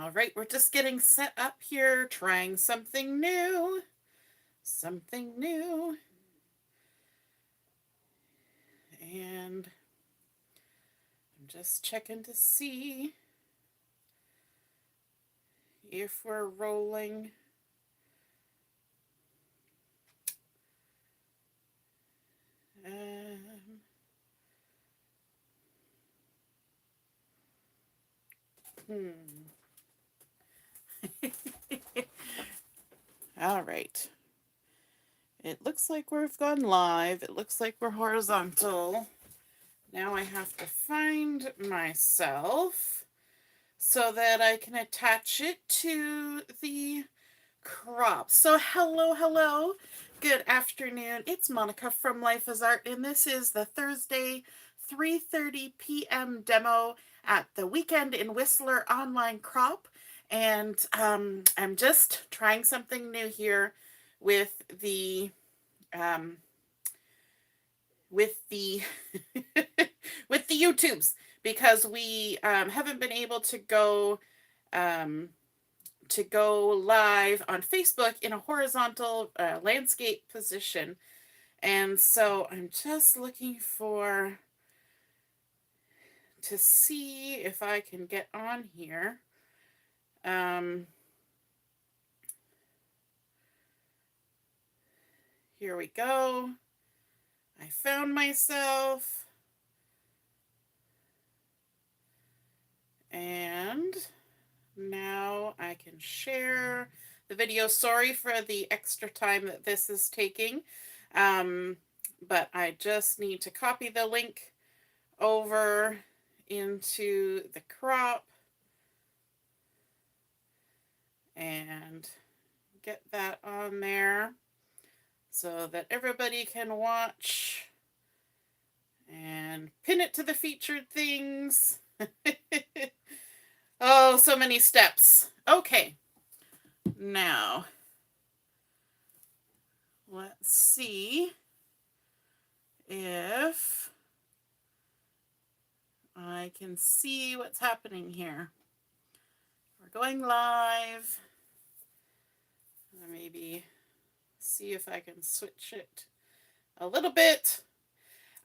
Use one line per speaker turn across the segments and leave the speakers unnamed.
All right, we're just getting set up here, trying something new. Something new. And I'm just checking to see if we're rolling. All right. It looks like we've gone live. It looks like we're horizontal. Now I have to find myself so that I can attach it to the crop. So hello. Good afternoon. It's Monica from Life as Art, and this is the Thursday 3:30 p.m. demo at the Weekend in Whistler online crop. And I'm just trying something new here with the with the with the YouTubes, because we haven't been able to go live on Facebook in a horizontal landscape position. And so I'm just looking to see if I can get on here. Here we go. I found myself. And now I can share the video. Sorry for the extra time that this is taking. But I just need to copy the link over into the crop and get that on there so that everybody can watch, and pin it to the featured things. Oh, so many steps. Okay. Now, let's see if I can see what's happening here. We're going live. Maybe see if I can switch it a little bit.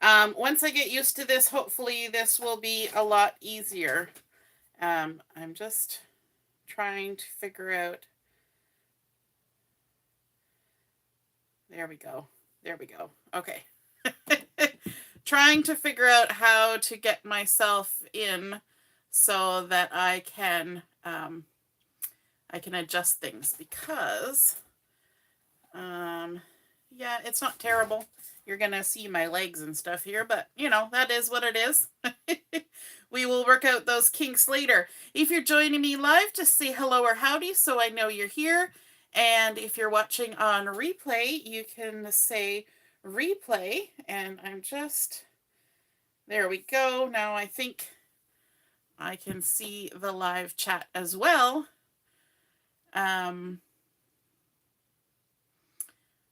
Once I get used to this, hopefully this will be a lot easier. I'm just trying to figure out. There we go. Okay. Trying to figure out how to get myself in so that I can adjust things, because yeah, it's not terrible. You're gonna see my legs and stuff here, but that is what it is. We will work out those kinks later. If you're joining me live, just say hello or howdy so I know you're here. And if you're watching on replay, you can say replay. And there we go. Now I think I can see the live chat as well.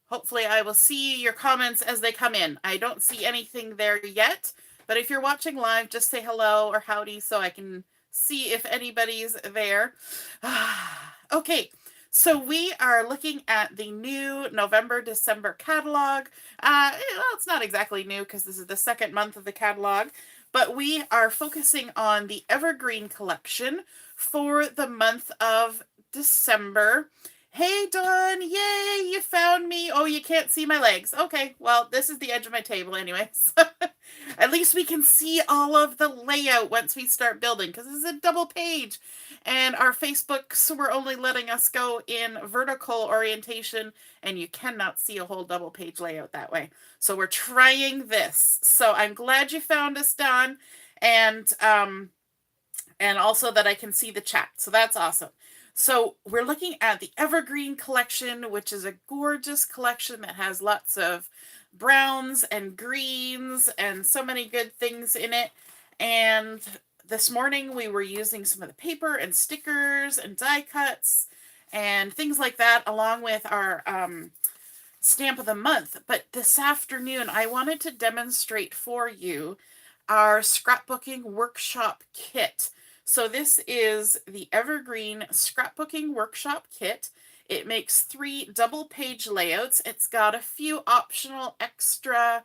Hopefully I will see your comments as they come in. I don't see anything there yet, but if you're watching live, just say hello or howdy so I can see if anybody's there. Okay, so we are looking at the new November-December catalog. Well, it's not exactly new because this is the second month of the catalog, but we are focusing on the Evergreen collection for the month of December. Hey, Dawn, yay, you found me. Oh, you can't see my legs. Okay, well, this is the edge of my table anyway. So at least we can see all of the layout once we start building, because this is a double page. And our Facebooks were only letting us go in vertical orientation, and you cannot see a whole double page layout that way. So we're trying this. So I'm glad you found us, Dawn. And also that I can see the chat. So that's awesome. So we're looking at the Evergreen collection, which is a gorgeous collection that has lots of browns and greens and so many good things in it. And this morning we were using some of the paper and stickers and die cuts and things like that, along with our stamp of the month. But this afternoon I wanted to demonstrate for you our scrapbooking workshop kit. So this is the Evergreen Scrapbooking Workshop Kit. It makes 3 double-page layouts. It's got a few optional extra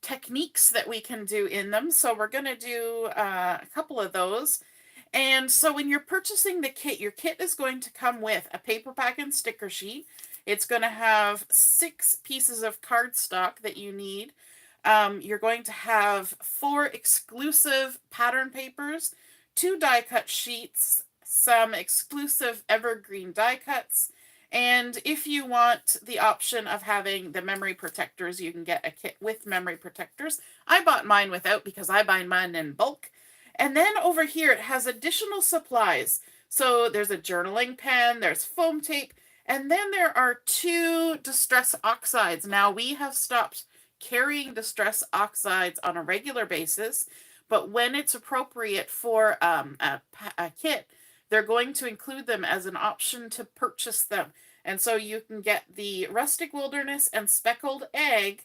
techniques that we can do in them. So we're going to do a couple of those. And so when you're purchasing the kit, your kit is going to come with a paper pack and sticker sheet. It's going to have 6 pieces of cardstock that you need. You're going to have 4 exclusive pattern papers, 2 die cut sheets, some exclusive evergreen die cuts, and if you want the option of having the memory protectors, you can get a kit with memory protectors. I bought mine without because I buy mine in bulk. And then over here it has additional supplies. So there's a journaling pen, there's foam tape, and then there are 2 distress oxides. Now we have stopped carrying distress oxides on a regular basis, but when it's appropriate for a kit, they're going to include them as an option to purchase them. And so you can get the Rustic Wilderness and Speckled Egg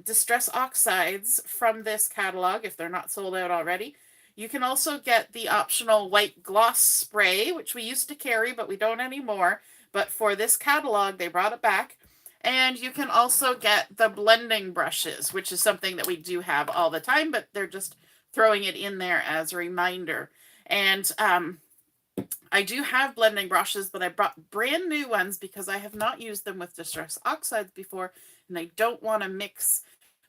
distress oxides from this catalog if they're not sold out already. You can also get the optional white gloss spray, which we used to carry, but we don't anymore. But for this catalog, they brought it back. And you can also get the blending brushes, which is something that we do have all the time, but they're just throwing it in there as a reminder. And I do have blending brushes, but I brought brand new ones because I have not used them with distress oxides before, and I don't want to mix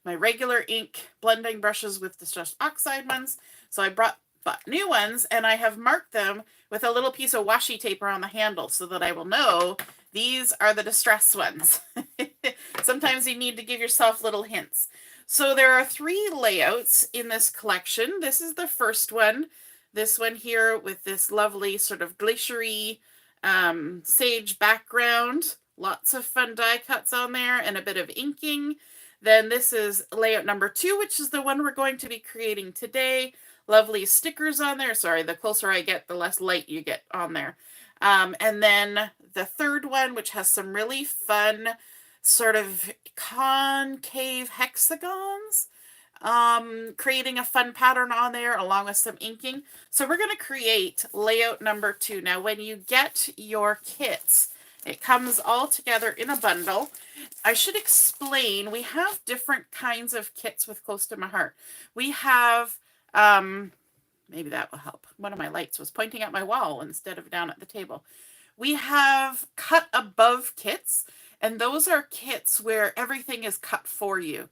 my regular ink blending brushes with distress oxide ones. So I bought new ones, and I have marked them with a little piece of washi tape around the handle so that I will know these are the distress ones. Sometimes you need to give yourself little hints. So there are 3 layouts in this collection. This is the first one. This one here with this lovely sort of glaciery sage background. Lots of fun die cuts on there and a bit of inking. Then this is layout number 2, which is the one we're going to be creating today. Lovely stickers on there. Sorry, the closer I get, the less light you get on there. And then the third one, which has some really fun sort of concave hexagons, creating a fun pattern on there along with some inking. So we're going to create layout number 2. Now, when you get your kits, it comes all together in a bundle. I should explain, we have different kinds of kits with Close to My Heart. We have, maybe that will help. One of my lights was pointing at my wall instead of down at the table. We have cut above kits, and those are kits where everything is cut for you.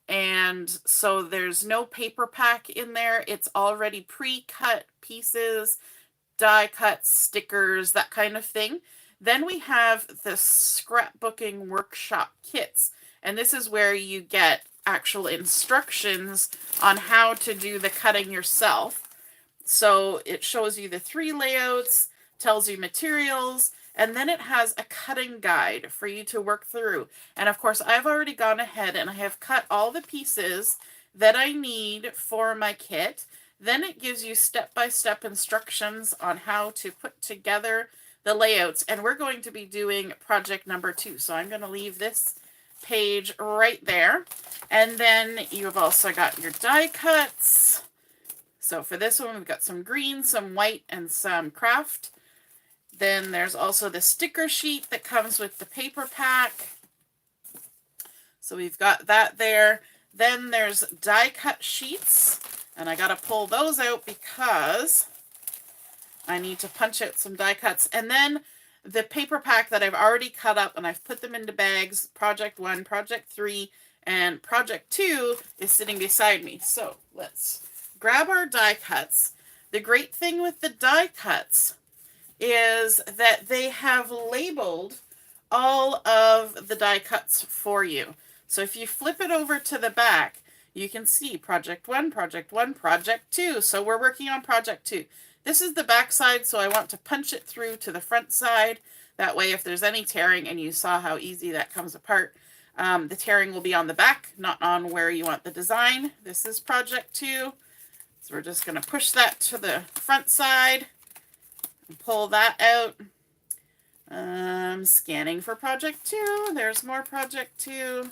And so there's no paper pack in there. It's already pre-cut pieces, die cuts, stickers, that kind of thing. Then we have the Scrapbooking Workshop Kits, and this is where you get actual instructions on how to do the cutting yourself. So it shows you the 3 layouts, tells you materials, and then it has a cutting guide for you to work through. And of course, I've already gone ahead and I have cut all the pieces that I need for my kit. Then it gives you step-by-step instructions on how to put together the layouts. And we're going to be doing project number 2. So I'm going to leave this page right there. And then you've also got your die cuts. So for this one, we've got some green, some white, and some craft. Then there's also the sticker sheet that comes with the paper pack. So we've got that there. Then there's die cut sheets. And I got to pull those out because I need to punch out some die cuts. And then the paper pack that I've already cut up and I've put them into bags. Project 1, Project 3, and Project 2 is sitting beside me. So let's grab our die cuts. The great thing with the die cuts is that they have labeled all of the die cuts for you. So if you flip it over to the back, you can see Project 1, Project 1, Project 2. So we're working on Project 2. This is the back side, so I want to punch it through to the front side. That way, if there's any tearing, and you saw how easy that comes apart, the tearing will be on the back, not on where you want the design. This is Project 2. So we're just going to push that to the front side and pull that out. Scanning for Project 2. There's more Project 2.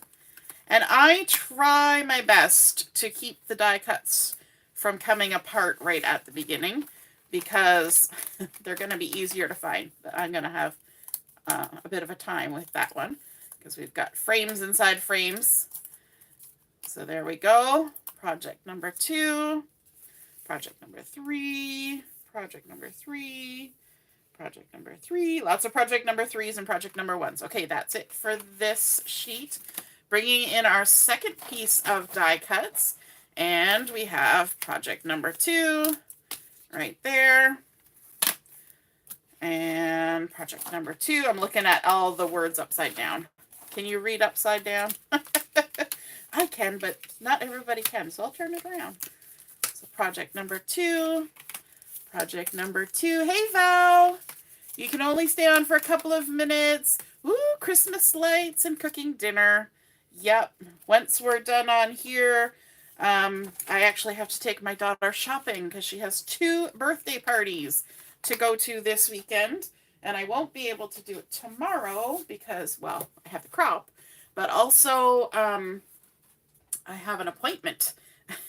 And I try my best to keep the die cuts from coming apart right at the beginning, because they're going to be easier to find. But I'm going to have a bit of a time with that one, because we've got frames inside frames. So there we go. Project number 2, project number 3, project number 3, project number 3. Lots of project number 3s and project number 1s. Okay, that's it for this sheet. Bringing in our second piece of die cuts, and we have project number 2 right there. And project number 2, I'm looking at all the words upside down. Can you read upside down? I can, but not everybody can, so I'll turn it around. So project number 2, project number 2. Hey, Val! You can only stay on for a couple of minutes. Woo, Christmas lights and cooking dinner. Yep, once we're done on here, I actually have to take my daughter shopping because she has 2 birthday parties to go to this weekend, and I won't be able to do it tomorrow because, well, I have the crop, but also I have an appointment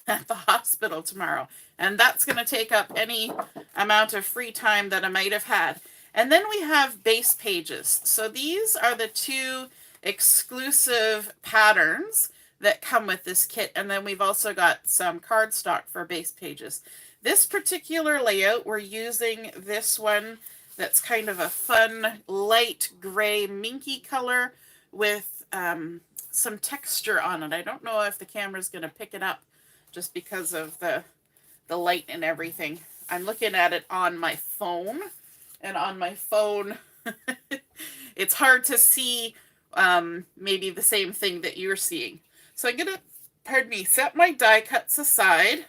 at the hospital tomorrow, and that's going to take up any amount of free time that I might have had. And then we have base pages. So these are the 2 exclusive patterns that come with this kit, and then we've also got some cardstock for base pages. This particular layout, we're using this one that's kind of a fun light gray minky color with some texture on it. I don't know if the camera's going to pick it up just because of the light and everything. I'm looking at it on my phone, and on my phone it's hard to see maybe the same thing that you're seeing. So I'm going to, pardon me, set my die cuts aside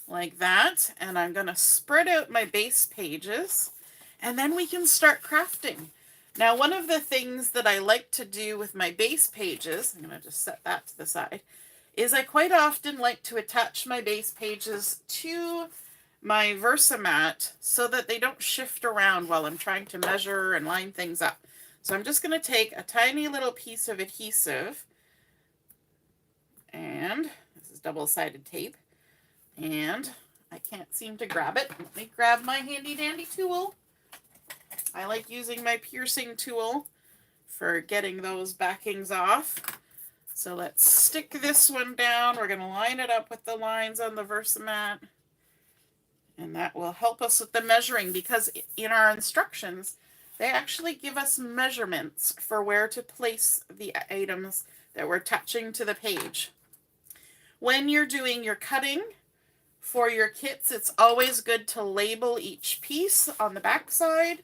like that, and I'm going to spread out my base pages, and then we can start crafting. Now, one of the things that I like to do with my base pages, I'm going to just set that to the side, is I quite often like to attach my base pages to my Versamat so that they don't shift around while I'm trying to measure and line things up. So I'm just going to take a tiny little piece of adhesive, and this is double-sided tape, and I can't seem to grab it. Let me grab my handy dandy tool. I like using my piercing tool for getting those backings off. So let's stick this one down. We're going to line it up with the lines on the Versamat. And that will help us with the measuring, because in our instructions, they actually give us measurements for where to place the items that we're attaching to the page. When you're doing your cutting for your kits, it's always good to label each piece on the back side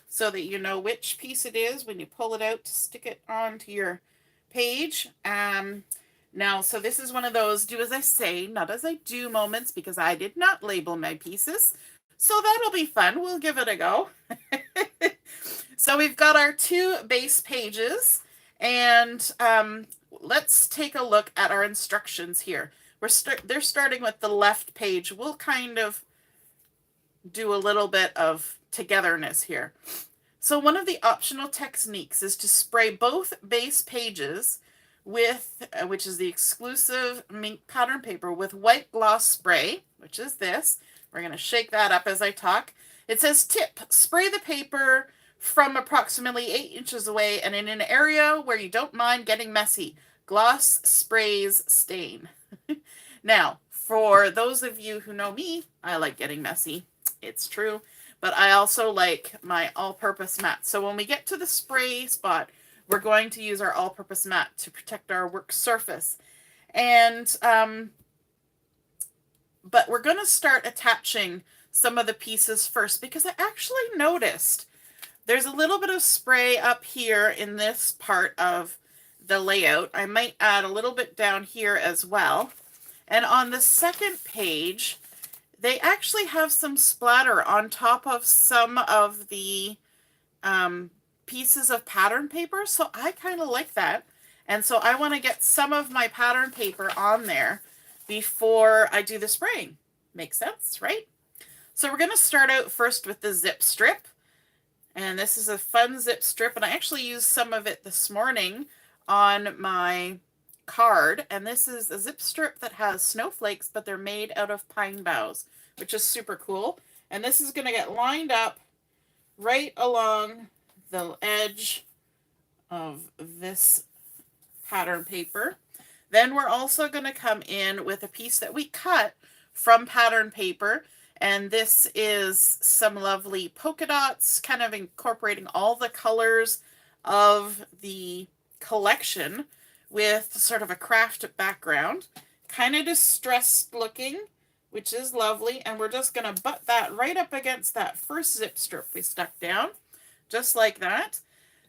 so that you know which piece it is when you pull it out to stick it onto your page. Now, so this is one of those do as I say, not as I do moments, because I did not label my pieces. So that'll be fun. We'll give it a go. So we've got our 2 base pages, and let's take a look at our instructions here. They're starting with the left page. We'll kind of do a little bit of togetherness here. So one of the optional techniques is to spray both base pages with, which is the exclusive mink pattern paper, with white gloss spray, which is this. We're going to shake that up as I talk. It says, tip, spray the paper from approximately 8 inches away and in an area where you don't mind getting messy. Gloss sprays stain. Now, for those of you who know me, I like getting messy. It's true. But I also like my all-purpose mat. So when we get to the spray spot, we're going to use our all-purpose mat to protect our work surface. And, but we're going to start attaching some of the pieces first, because I actually noticed there's a little bit of spray up here in this part of the layout. I might add a little bit down here as well. And on the second page, they actually have some splatter on top of some of the pieces of pattern paper. So I kind of like that. And so I want to get some of my pattern paper on there before I do the spraying. Makes sense, right? So we're going to start out first with the zip strip. And this is a fun zip strip. And I actually used some of it this morning on my card, and this is a zip strip that has snowflakes, but they're made out of pine boughs, which is super cool. And this is going to get lined up right along the edge of this pattern paper. Then we're also going to come in with a piece that we cut from pattern paper, and this is some lovely polka dots, kind of incorporating all the colors of the collection with sort of a craft background, kind of distressed looking, which is lovely. And we're just going to butt that right up against that first zip strip we stuck down, just like that.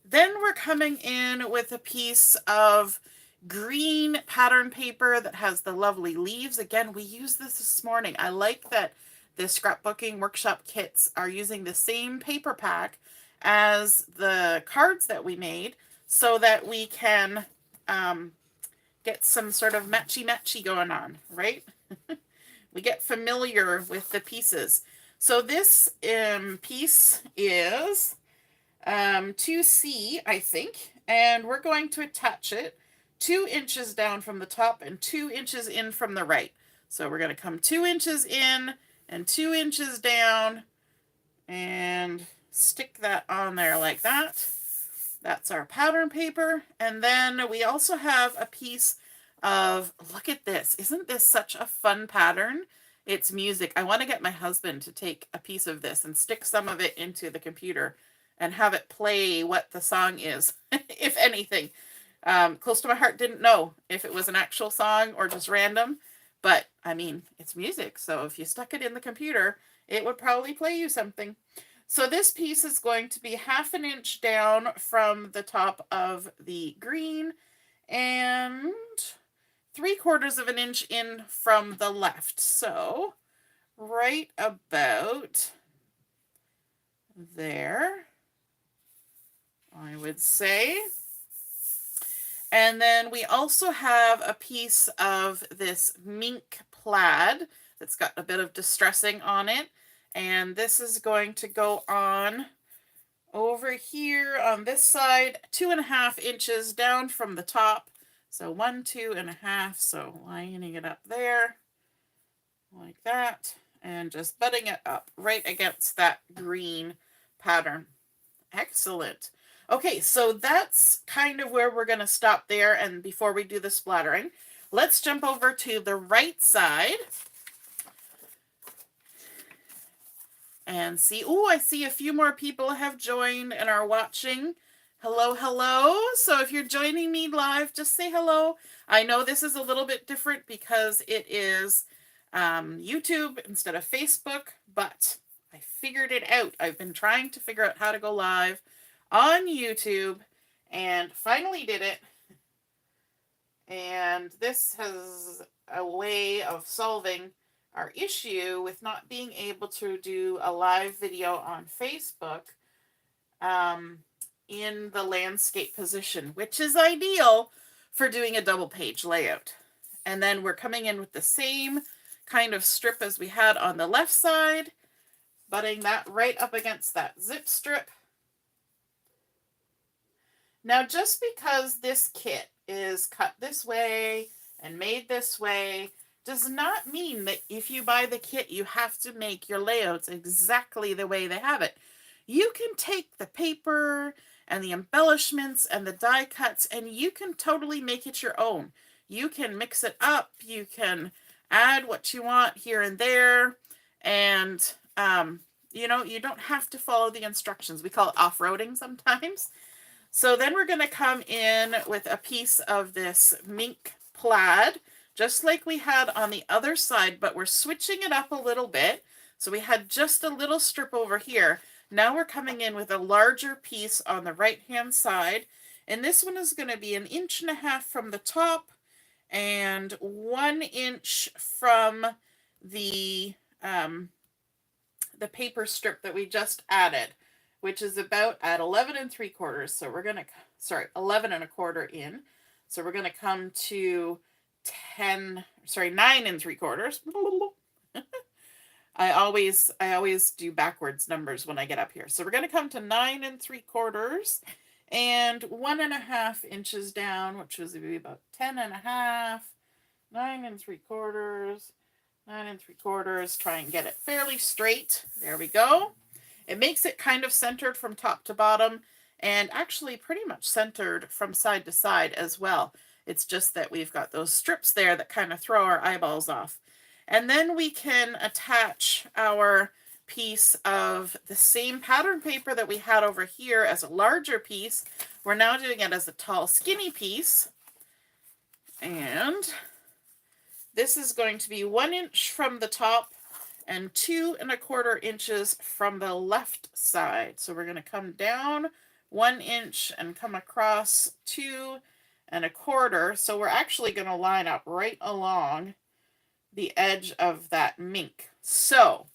Then we're coming in with a piece of green pattern paper that has the lovely leaves. Again, we used this morning. I like that the scrapbooking workshop kits are using the same paper pack as the cards that we made, so that we can get some sort of matchy going on, right? We get familiar with the pieces. So this piece is 2C, I think, and we're going to attach it 2 inches down from the top and 2 inches in from the right. So we're going to come 2 inches in and 2 inches down and stick that on there like that. That's our pattern paper. And then we also have a piece of, look at this. Isn't this such a fun pattern? It's music. I want to get my husband to take a piece of this and stick some of it into the computer and have it play what the song is, if anything. Close to my heart, didn't know if it was an actual song or just random, but I mean, it's music. So if you stuck it in the computer, it would probably play you something. So this piece is going to be 1/2 inch down from the top of the green and 3/4 inch in from the left. So right about there, I would say. And then we also have a piece of this mink plaid that's got a bit of distressing on it. And this is going to go on over here on this side, 2.5 inches down from the top. So 1, 2.5. So lining it up there like that, and just butting it up right against that green pattern. Excellent. Okay, so that's kind of where we're going to stop there. And before we do the splattering, let's jump over to the right side and see. Oh, I see a few more people have joined and are watching. Hello, hello. So if you're joining me live, just say hello. I know this is a little bit different because it is YouTube instead of Facebook, but I figured it out. I've been trying to figure out how to go live on YouTube and finally did it. And this has a way of solving our issue with not being able to do a live video on Facebook in the landscape position, which is ideal for doing a double page layout. And then we're coming in with the same kind of strip as we had on the left side, butting that right up against that zip strip. Now, just because this kit is cut this way and made this way does not mean that if you buy the kit, you have to make your layouts exactly the way they have it. You can take the paper and the embellishments and the die cuts, and you can totally make it your own. You can mix it up. You can add what you want here and there. And, you know, you don't have to follow the instructions. We call it off-roading sometimes. So then we're going to come in with a piece of this mink plaid, just like we had on the other side, but we're switching it up a little bit. So we had just a little strip over here. Now we're coming in with a larger piece on the right-hand side. And this one is going to be 1.5 inches from the top and 1 inch from the paper strip that we just added, which is about at 11 3/4. So we're going to, 11 1/4 in. So we're going to come to 9 3/4. I always do backwards numbers when I get up here. So we're going to come to 9 3/4 and 1.5 inches down, which was about 10.5, 9 3/4, 9 3/4. Try and get it fairly straight. There we go. It makes it kind of centered from top to bottom, and actually pretty much centered from side to side as well. It's just that we've got those strips there that kind of throw our eyeballs off. And then we can attach our piece of the same pattern paper that we had over here as a larger piece. We're now doing it as a tall, skinny piece. And this is going to be 1 inch from the top and 2¼ inches from the left side. So we're going to come down 1 inch and come across 2¼ So we're actually going to line up right along the edge of that mink. So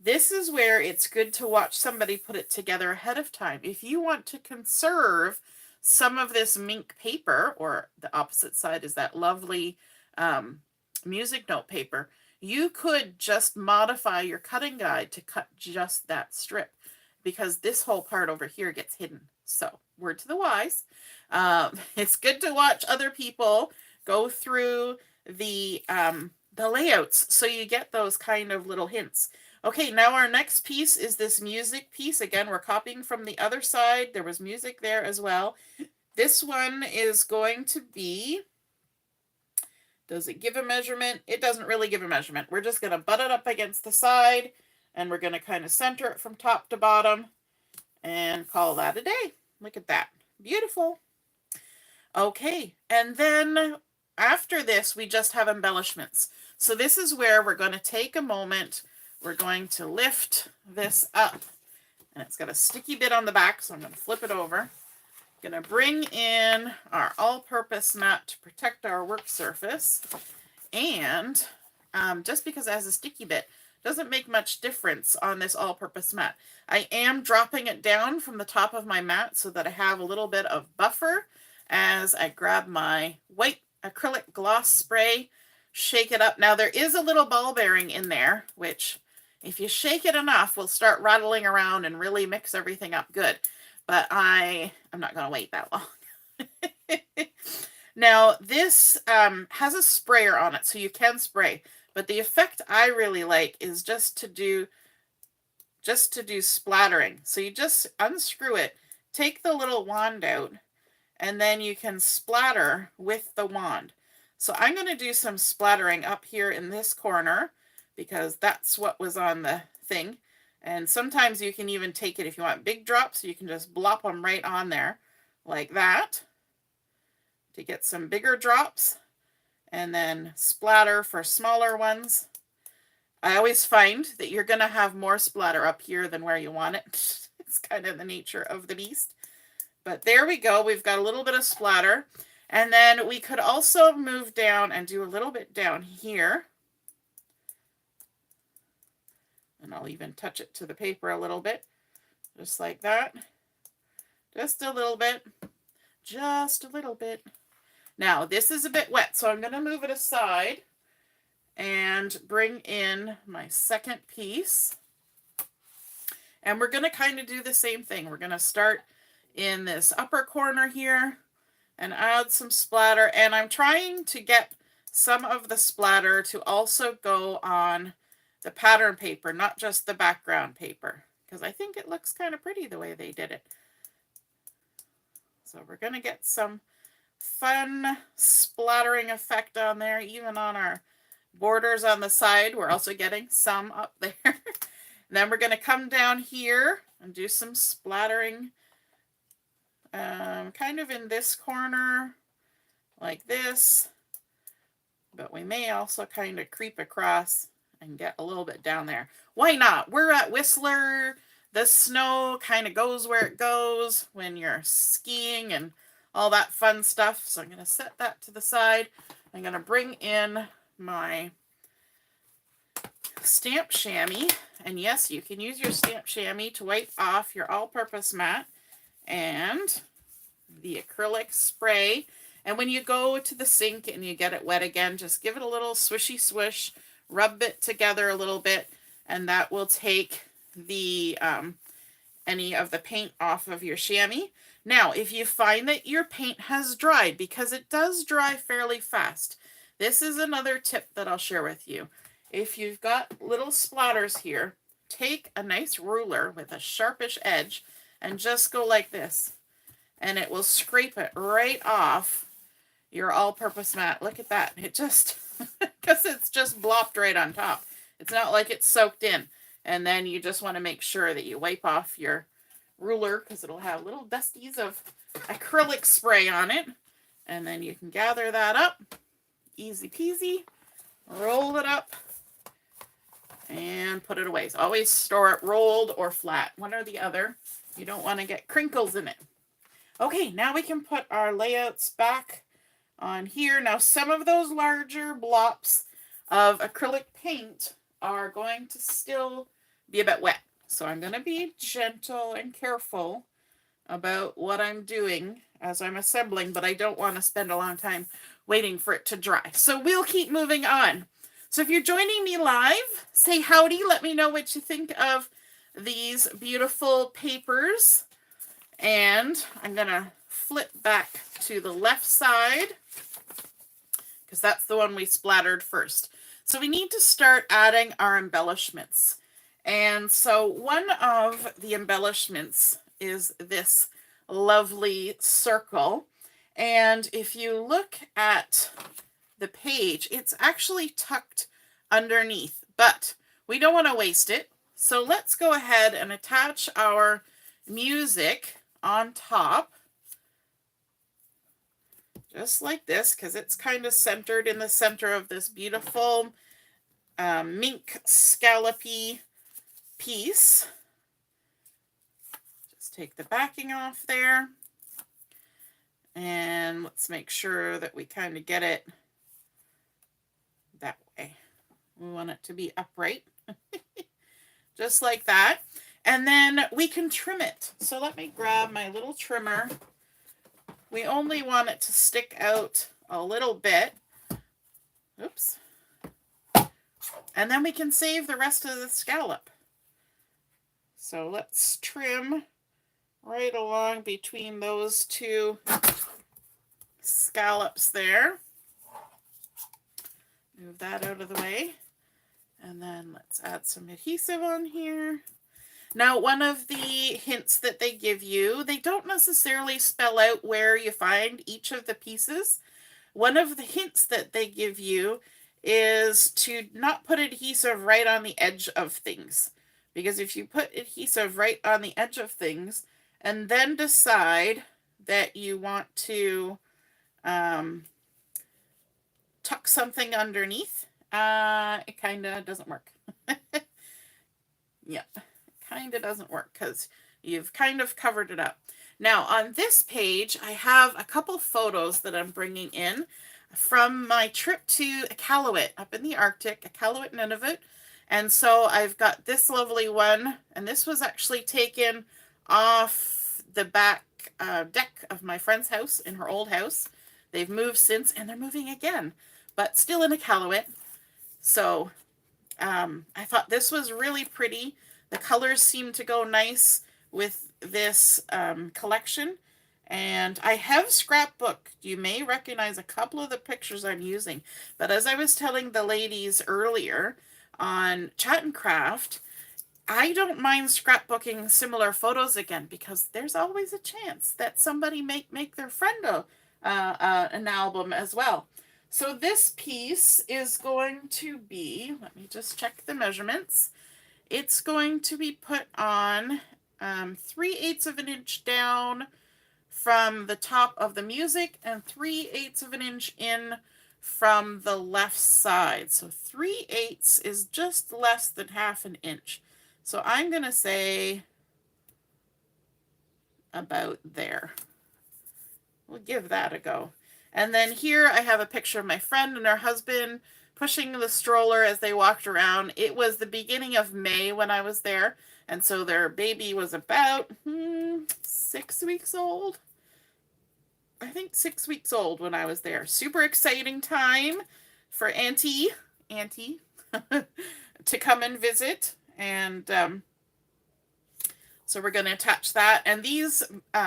this is where it's good to watch somebody put it together ahead of time. If you want to conserve some of this mink paper, or the opposite side is that lovely music note paper, you could just modify your cutting guide to cut just that strip, because this whole part over here gets hidden. So, word to the wise. It's good to watch other people go through the layouts so you get those kind of little hints. Okay, now our next piece is this music piece. Again, we're copying from the other side. There was music there as well. This one is going to be, does it give a measurement? It doesn't really give a measurement. We're just going to butt it up against the side, and we're going to kind of center it from top to bottom and call that a day. Look at that. Beautiful. Okay, and then after this, we just have embellishments. So this is where we're going to take a moment. We're going to lift this up, and it's got a sticky bit on the back, so I'm going to flip it over. Going to bring in our all-purpose mat to protect our work surface, and just because it has a sticky bit doesn't make much difference on this all-purpose mat. I am dropping it down from the top of my mat so that I have a little bit of buffer as I grab my white acrylic gloss spray, shake it up. Now there is a little ball bearing in there, which if you shake it enough will start rattling around and really mix everything up good. But I'm not going to wait that long. Now, this has a sprayer on it, so you can spray. But the effect I really like is just to do splattering. So you just unscrew it, take the little wand out, and then you can splatter with the wand. So I'm going to do some splattering up here in this corner, because that's what was on the thing. And sometimes you can even take it, if you want big drops, you can just blop them right on there like that to get some bigger drops, and then splatter for smaller ones. I always find that you're going to have more splatter up here than where you want it. It's kind of the nature of the beast. But there we go. We've got a little bit of splatter. And then we could also move down and do a little bit down here. And I'll even touch it to the paper a little bit, just like that. Just a little bit. Just a little bit. Now, this is a bit wet, so I'm going to move it aside and bring in my second piece. And we're going to kind of do the same thing. We're going to start in this upper corner here and add some splatter. And I'm trying to get some of the splatter to also go on the pattern paper, not just the background paper, because I think it looks kind of pretty the way they did it. So we're going to get some fun splattering effect on there, even on our borders on the side. We're also getting some up there. And then we're going to come down here and do some splattering kind of in this corner like this, but we may also kind of creep across and get a little bit down there. Why not? We're at Whistler. The snow kind of goes where it goes when you're skiing and all that fun stuff. So I'm going to set that to the side. I'm going to bring in my stamp chamois. And yes, you can use your stamp chamois to wipe off your all-purpose mat and the acrylic spray. And when you go to the sink and you get it wet again, just give it a little swishy swish. Rub it together a little bit, and that will take the any of the paint off of your chamois. Now, if you find that your paint has dried, because it does dry fairly fast, this is another tip that I'll share with you. If you've got little splatters here, take a nice ruler with a sharpish edge and just go like this, and it will scrape it right off your all-purpose mat. Look at that. It just, because it's just blopped right on top. It's not like it's soaked in. And then you just want to make sure that you wipe off your ruler, because it'll have little dusties of acrylic spray on it. And then you can gather that up. Easy peasy. Roll it up and put it away. So always store it rolled or flat, one or the other. You don't want to get crinkles in it. Okay, now we can put our layouts back on here. Now, some of those larger blops of acrylic paint are going to still be a bit wet. So I'm going to be gentle and careful about what I'm doing as I'm assembling, but I don't want to spend a long time waiting for it to dry. So we'll keep moving on. So if you're joining me live, say howdy. Let me know what you think of these beautiful papers. And I'm going to flip back to the left side, because that's the one we splattered first. So we need to start adding our embellishments. And so one of the embellishments is this lovely circle. And if you look at the page, it's actually tucked underneath, but we don't want to waste it. So let's go ahead and attach our music on top, just like this, because it's kind of centered in the center of this beautiful mink scallopy piece. Just take the backing off there, and let's make sure that we kind of get it that way. We want it to be upright, just like that. And then we can trim it. So let me grab my little trimmer. We only want it to stick out a little bit. Oops. And then we can save the rest of the scallop. So let's trim right along between those two scallops there. Move that out of the way. And then let's add some adhesive on here. Now, one of the hints that they give you, they don't necessarily spell out where you find each of the pieces. One of the hints that they give you is to not put adhesive right on the edge of things. Because if you put adhesive right on the edge of things and then decide that you want to tuck something underneath, it kind of doesn't work. Yeah. Kind of doesn't work because you've kind of covered it up. Now on this page, I have a couple photos that I'm bringing in from my trip to Iqaluit up in the Arctic, Iqaluit, Nunavut. And so I've got this lovely one, and this was actually taken off the back deck of my friend's house in her old house. They've moved since, and they're moving again, but still in Iqaluit. So I thought this was really pretty. The colors seem to go nice with this collection. And I have scrapbooked. You may recognize a couple of the pictures I'm using. But as I was telling the ladies earlier on Chat and Craft, I don't mind scrapbooking similar photos again, because there's always a chance that somebody may make their friend an album as well. So this piece is going to be, let me just check the measurements. It's going to be put on 3/8 of an inch down from the top of the music and 3/8 of an inch in from the left side. So 3/8 is just less than half an inch. So I'm going to say about there. We'll give that a go. And then here I have a picture of my friend and her husband pushing the stroller as they walked around. It was the beginning of May when I was there, and so their baby was about 6 weeks old. I think 6 weeks old when I was there. Super exciting time for Auntie to come and visit. And So we're going to attach that. And these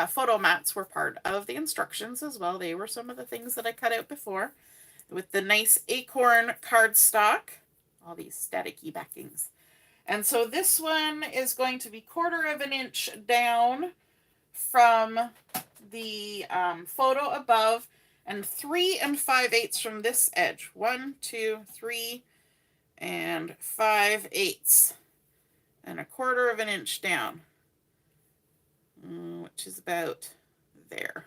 photo mats were part of the instructions as well. They were some of the things that I cut out before with the nice acorn cardstock, all these staticky backings. And so this one is going to be 1/4 of an inch down from the photo above and 3 5/8 from this edge. 1, 2, 3, and 5/8. And 1/4 of an inch down, which is about there.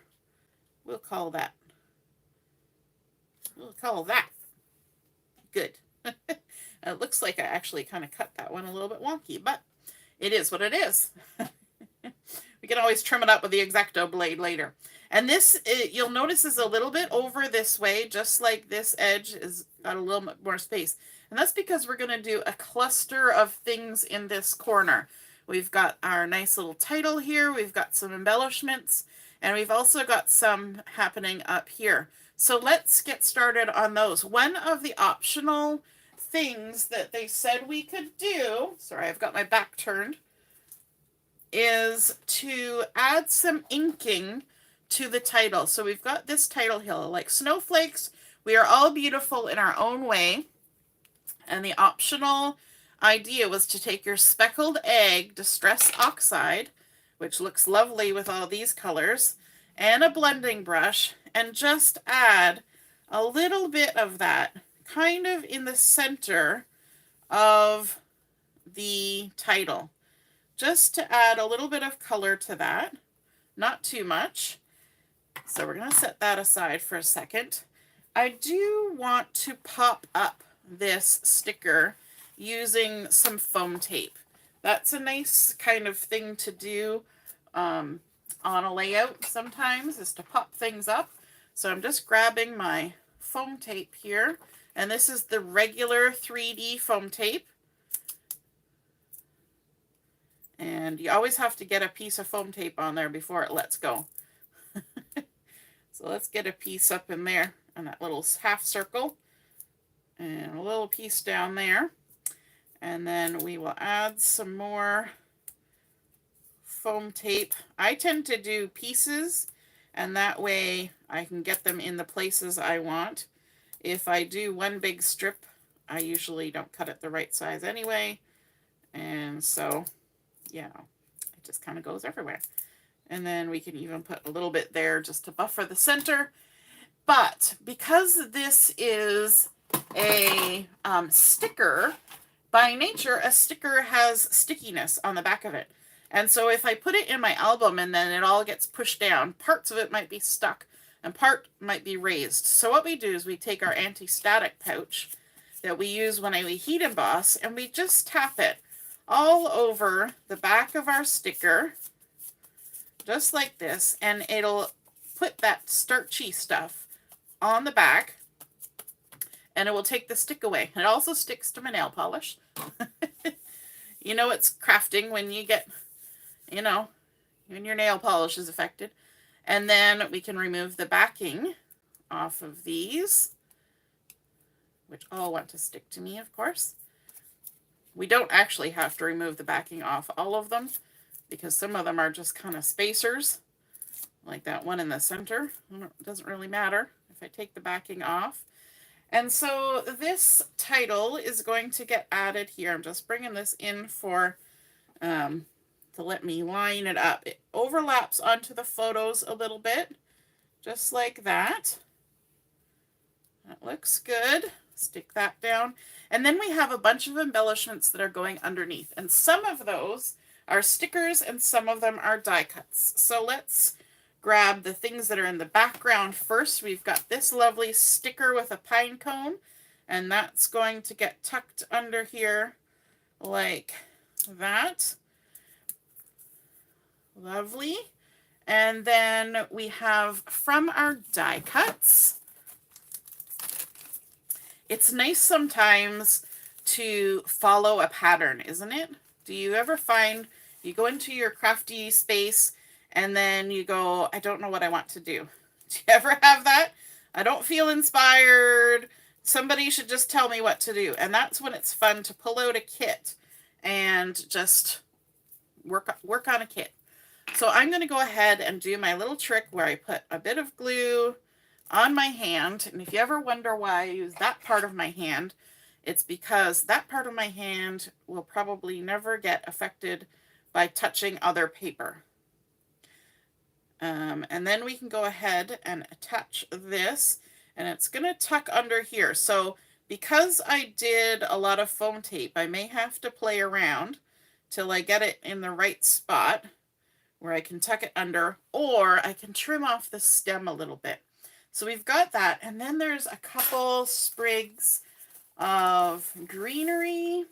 We'll call that good. It looks like I actually kind of cut that one a little bit wonky, but it is what it is. We can always trim it up with the X-Acto blade later. And this, you'll notice, is a little bit over this way, just like this edge has got a little bit more space. And that's because we're going to do a cluster of things in this corner. We've got our nice little title here. We've got some embellishments, and we've also got some happening up here. So let's get started on those. One of the optional things that they said we could do, sorry, I've got my back turned, is to add some inking to the title. So we've got this title here, like snowflakes. We are all beautiful in our own way. And the optional idea was to take your Speckled Egg Distress Oxide, which looks lovely with all these colors, and a blending brush, and just add a little bit of that kind of in the center of the title, just to add a little bit of color to that, not too much. So we're going to set that aside for a second. I do want to pop up this sticker using some foam tape. That's a nice kind of thing to do on a layout sometimes, is to pop things up. So I'm just grabbing my foam tape here, and this is the regular 3D foam tape. And you always have to get a piece of foam tape on there before it lets go. So let's get a piece up in there on that little half circle, and a little piece down there. And then we will add some more foam tape. I tend to do pieces, and that way I can get them in the places I want. If I do one big strip, I usually don't cut it the right size anyway. And so, yeah, it just kind of goes everywhere. And then we can even put a little bit there just to buffer the center. But because this is a sticker, by nature, a sticker has stickiness on the back of it. And so if I put it in my album and then it all gets pushed down, parts of it might be stuck and part might be raised. So what we do is we take our anti-static pouch that we use when we heat emboss, and we just tap it all over the back of our sticker, just like this, and it'll put that starchy stuff on the back, and it will take the stick away. It also sticks to my nail polish. You know, it's crafting when you get, you know, when your nail polish is affected. And then we can remove the backing off of these, which all want to stick to me, of course. We don't actually have to remove the backing off all of them, because some of them are just kind of spacers, like that one in the center. It doesn't really matter if I take the backing off. And so this title is going to get added here. I'm just bringing this in for to let me line it up. It overlaps onto the photos a little bit, just like that. That looks good. Stick that down. And then we have a bunch of embellishments that are going underneath. And some of those are stickers and some of them are die cuts. So let's grab the things that are in the background first. We've got this lovely sticker with a pine cone, and that's going to get tucked under here like that. Lovely. And then we have from our die cuts, it's nice sometimes to follow a pattern, isn't it? Do you ever find you go into your crafty space and then you go, I don't know what I want to do? Do you ever have that? I don't feel inspired. Somebody should just tell me what to do. And that's when it's fun to pull out a kit and just work on a kit. So I'm going to go ahead and do my little trick where I put a bit of glue on my hand. And if you ever wonder why I use that part of my hand, it's because that part of my hand will probably never get affected by touching other paper. And then we can go ahead and attach this, and it's going to tuck under here. So because I did a lot of foam tape, I may have to play around till I get it in the right spot where I can tuck it under, or I can trim off the stem a little bit. So we've got that, and then there's a couple sprigs of greenery,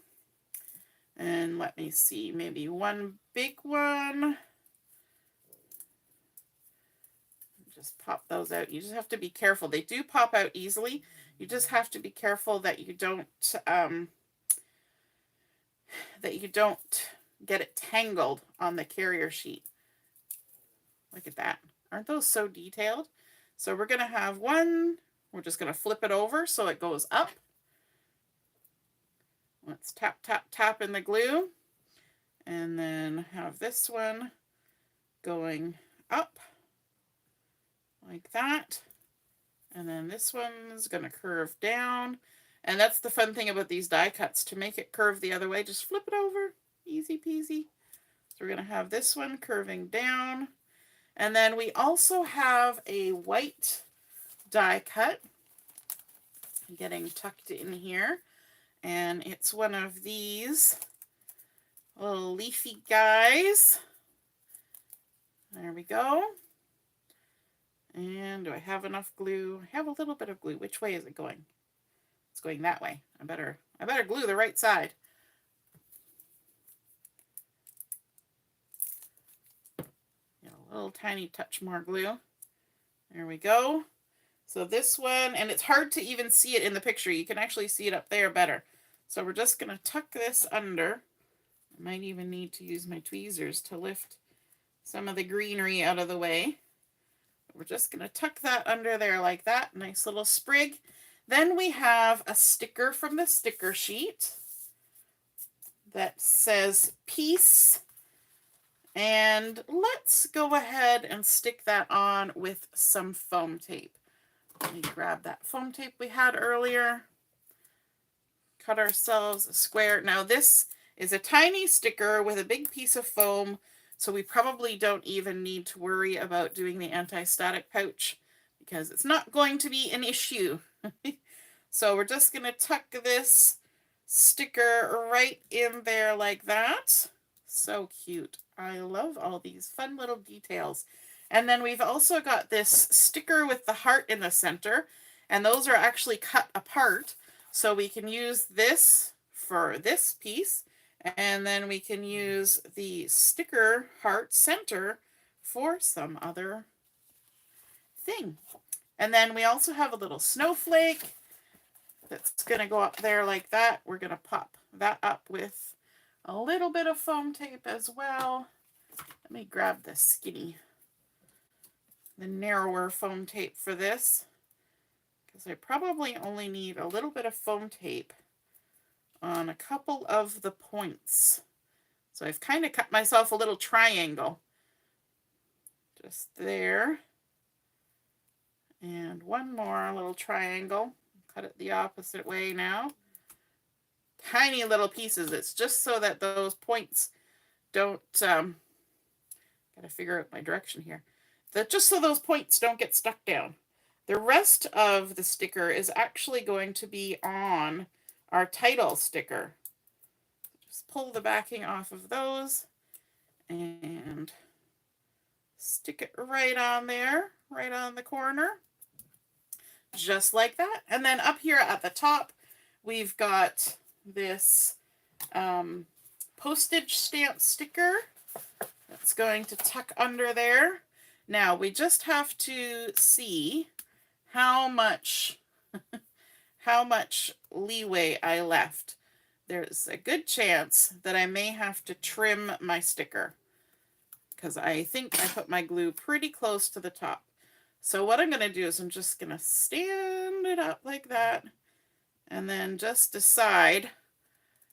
and let me see, maybe one big one. Just pop those out. You just have to be careful. They do pop out easily. You just have to be careful that you don't get it tangled on the carrier sheet. Look at that. Aren't those so detailed? So we're going to have one. We're just going to flip it over so it goes up. Let's tap, tap, tap in the glue. And then have this one going up like that. And then this one's going to curve down. And that's the fun thing about these die cuts. To make it curve the other way, just flip it over. Easy peasy. So we're going to have this one curving down. And then we also have a white die cut getting tucked in here. And it's one of these little leafy guys. There we go. And do I have enough glue? I have a little bit of glue. Which way is it going? It's going that way. I better glue the right side. A little tiny touch more glue. There we go. So this one, and it's hard to even see it in the picture. You can actually see it up there better. So we're just going to tuck this under. I might even need to use my tweezers to lift some of the greenery out of the way. We're just going to tuck that under there like that. Nice little sprig. Then we have a sticker from the sticker sheet that says peace. And let's go ahead and stick that on with some foam tape. Let me grab that foam tape we had earlier. Cut ourselves a square. Now this is a tiny sticker with a big piece of foam, so we probably don't even need to worry about doing the anti-static pouch because it's not going to be an issue. So we're just going to tuck this sticker right in there like that. So cute. I love all these fun little details. And then we've also got this sticker with the heart in the center, and those are actually cut apart. So we can use this for this piece, and then we can use the sticker heart center for some other thing. And then we also have a little snowflake that's going to go up there like that. We're going to pop that up with a little bit of foam tape as well. Let me grab the narrower foam tape for this, because I probably only need a little bit of foam tape on a couple of the points. So I've kind of cut myself a little triangle. Just there. And one more little triangle. Cut it the opposite way now. Tiny little pieces. It's just so that those points don't, gotta figure out my direction here. Just so those points don't get stuck down. The rest of the sticker is actually going to be on our title sticker. Just pull the backing off of those and stick it right on there, right on the corner. Just like that. And then up here at the top, we've got this postage stamp sticker that's going to tuck under there. Now we just have to see how much leeway I left. There's a good chance that I may have to trim my sticker because I think I put my glue pretty close to the top. So what I'm going to do is I'm just going to stand it up like that and then just decide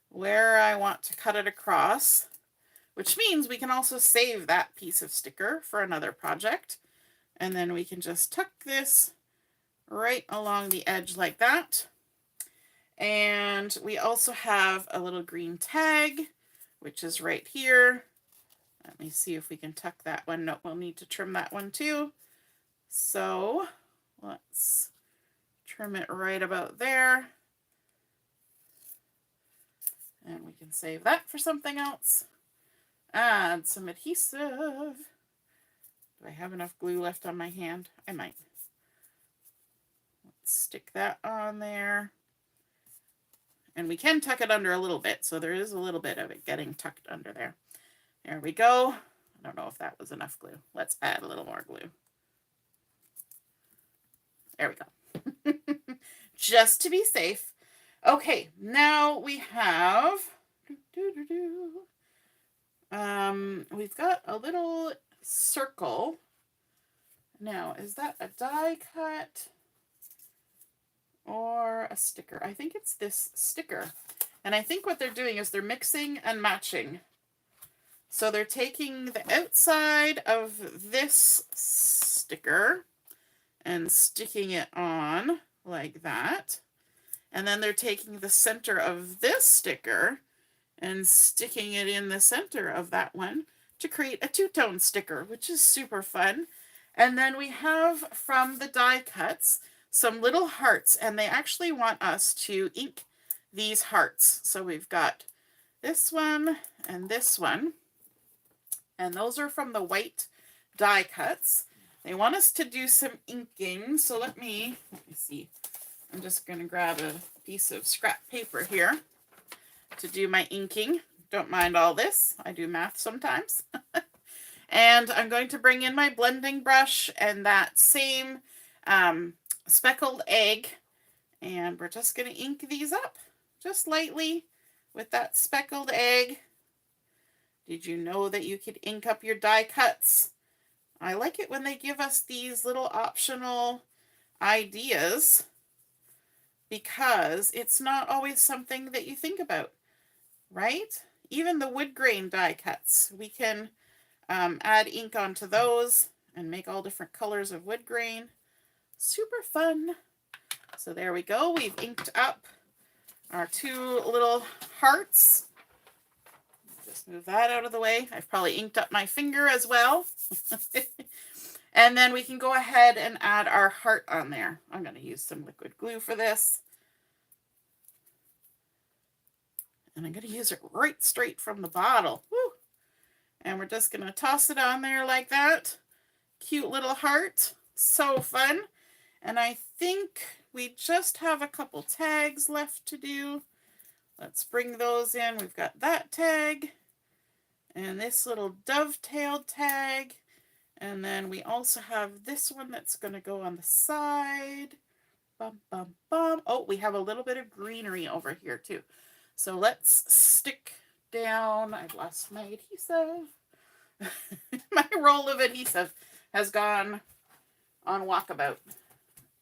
where I want to cut it across, which means we can also save that piece of sticker for another project. And then we can just tuck this right along the edge like that. And we also have a little green tag, which is right here. Let me see if we can tuck that one. No, we'll need to trim that one too. So let's trim it right about there. And we can save that for something else. Add some adhesive. Do I have enough glue left on my hand? I might. Let's stick that on there. And we can tuck it under a little bit, so there is a little bit of it getting tucked under there. There we go. I don't know if that was enough glue. Let's add a little more glue. There we go. Just to be safe. Okay, now we have... we've got a little circle. Now, is that a die cut or a sticker? I think it's this sticker. And I think what they're doing is they're mixing and matching. So they're taking the outside of this sticker and sticking it on like that. And then they're taking the center of this sticker and sticking it in the center of that one to create a two-tone sticker, which is super fun. And then we have from the die cuts some little hearts, and they actually want us to ink these hearts. So we've got this one and this one, and those are from the white die cuts. They want us to do some inking, so let me see. I'm just going to grab a piece of scrap paper here to do my inking. Don't mind all this. I do math sometimes. And I'm going to bring in my blending brush and that same speckled egg. And we're just going to ink these up just lightly with that speckled egg. Did you know that you could ink up your die cuts? I like it when they give us these little optional ideas, because it's not always something that you think about, right? Even the wood grain die cuts, we can add ink onto those and make all different colors of wood grain. Super fun. So there we go. We've inked up our two little hearts. Just move that out of the way. I've probably inked up my finger as well. And then we can go ahead and add our heart on there. I'm going to use some liquid glue for this. And I'm going to use it right straight from the bottle. Woo! And we're just going to toss it on there like that. Cute little heart. So fun. And I think we just have a couple tags left to do. Let's bring those in. We've got that tag and this little dovetailed tag. And then we also have this one that's going to go on the side. Bum, bum, bum. Oh, we have a little bit of greenery over here too. So let's stick down. I've lost my adhesive. My roll of adhesive has gone on walkabout.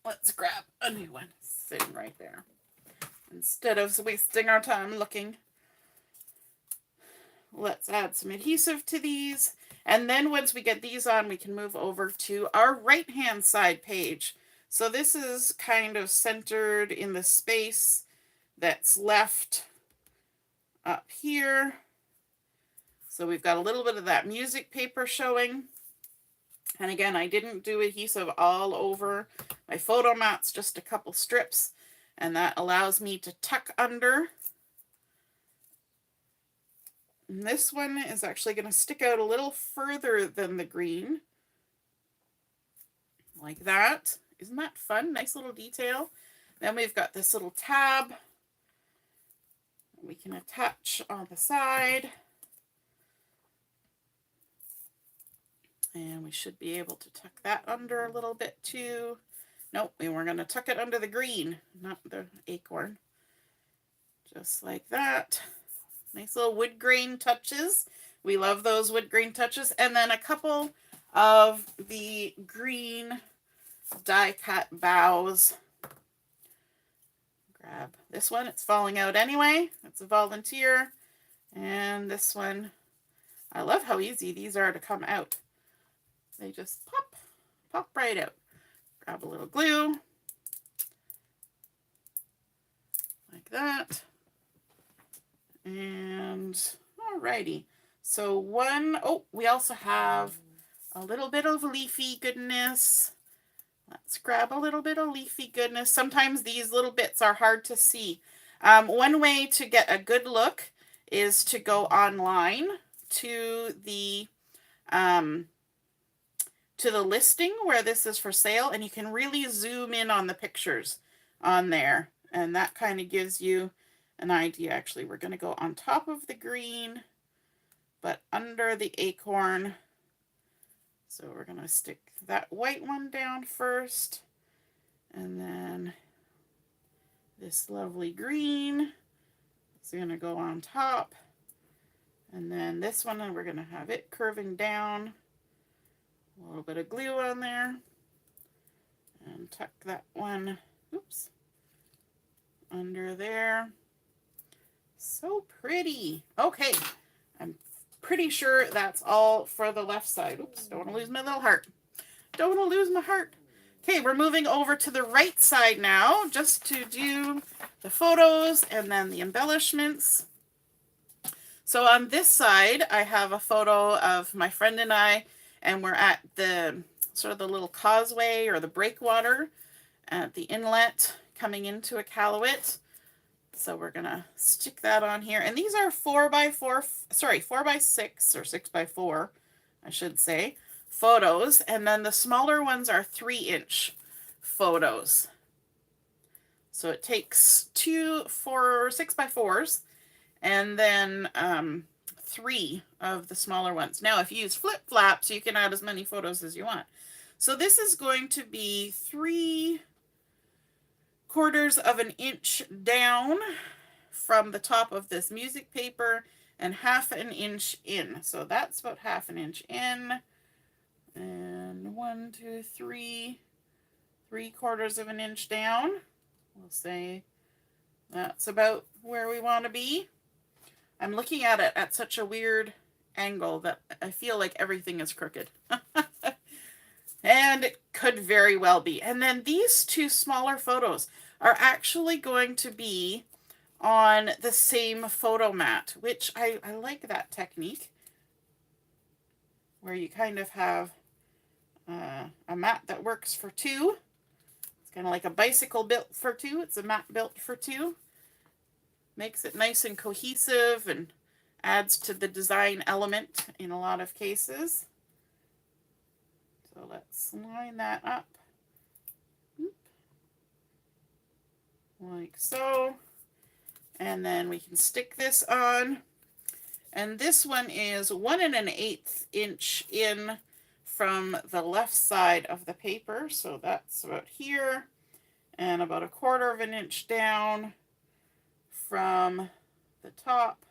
Let's grab a new one sitting right there instead of wasting our time looking. Let's add some adhesive to these. And then once we get these on, we can move over to our right-hand side page. So this is kind of centered in the space that's left up here. So we've got a little bit of that music paper showing. And again, I didn't do adhesive all over my photo mats, just a couple strips. And that allows me to tuck under. And this one is actually going to stick out a little further than the green. Like that. Isn't that fun? Nice little detail. Then we've got this little tab we can attach on the side. And we should be able to tuck that under a little bit too. Nope, we were going to tuck it under the green, not the acorn. Just like that. Nice little wood grain touches. We love those wood grain touches. And then a couple of the green die cut boughs. Grab this one. It's falling out anyway. It's a volunteer. And this one I love how easy these are to come out. They just pop right out. Grab a little glue, like that. And alrighty. So we also have a little bit of leafy goodness. Let's grab a little bit of leafy goodness. Sometimes these little bits are hard to see. One way to get a good look is to go online to the listing where this is for sale, and you can really zoom in on the pictures on there, and that kind of gives you an idea. Actually, we're going to go on top of the green, but under the acorn. So we're going to stick that white one down first, and then this lovely green is going to go on top, and then this one, and we're going to have it curving down. A little bit of glue on there, and tuck that one, oops, under there. So pretty. Okay, I'm pretty sure that's all for the left side. Oops, don't want to lose my little heart. Don't want to lose my heart. Okay, we're moving over to the right side now, just to do the photos and then the embellishments. So on this side, I have a photo of my friend and I, and we're at the sort of the little causeway or the breakwater at the inlet coming into Iqaluit. So we're gonna stick that on here. And these are 4x6 or 6x4, I should say, photos. And then the smaller ones are 3-inch photos. So it takes 6x4s and then 3 of the smaller ones. Now, if you use flip flaps, you can add as many photos as you want. So this is going to be 3/4 of an inch down from the top of this music paper and 1/2 inch in. So that's about 1/2 inch in. And 1, 2, 3, 3/4 of an inch down. We'll say that's about where we want to be. I'm looking at it at such a weird angle that I feel like everything is crooked. And it could very well be. And then these 2 smaller photos are actually going to be on the same photo mat, which I like that technique, where you kind of have a mat that works for 2. It's kind of like a bicycle built for 2. It's a mat built for 2. Makes it nice and cohesive and adds to the design element in a lot of cases. So let's line that up. Like so. And then we can stick this on. And this one is 1 1/8 inch in from the left side of the paper. So that's about here. And about 1/4 of an inch down from the top,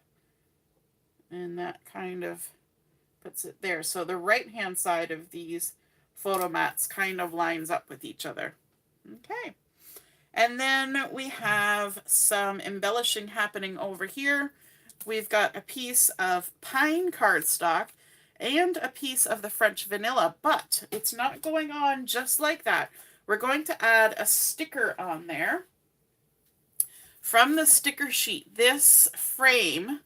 and that kind of puts it there. So the right hand side of these photo mats kind of lines up with each other. Okay, and then we have some embellishing happening over here. We've got a piece of pine cardstock and a piece of the French vanilla, but it's not going on just like that. We're going to add a sticker on there. From the sticker sheet, this frame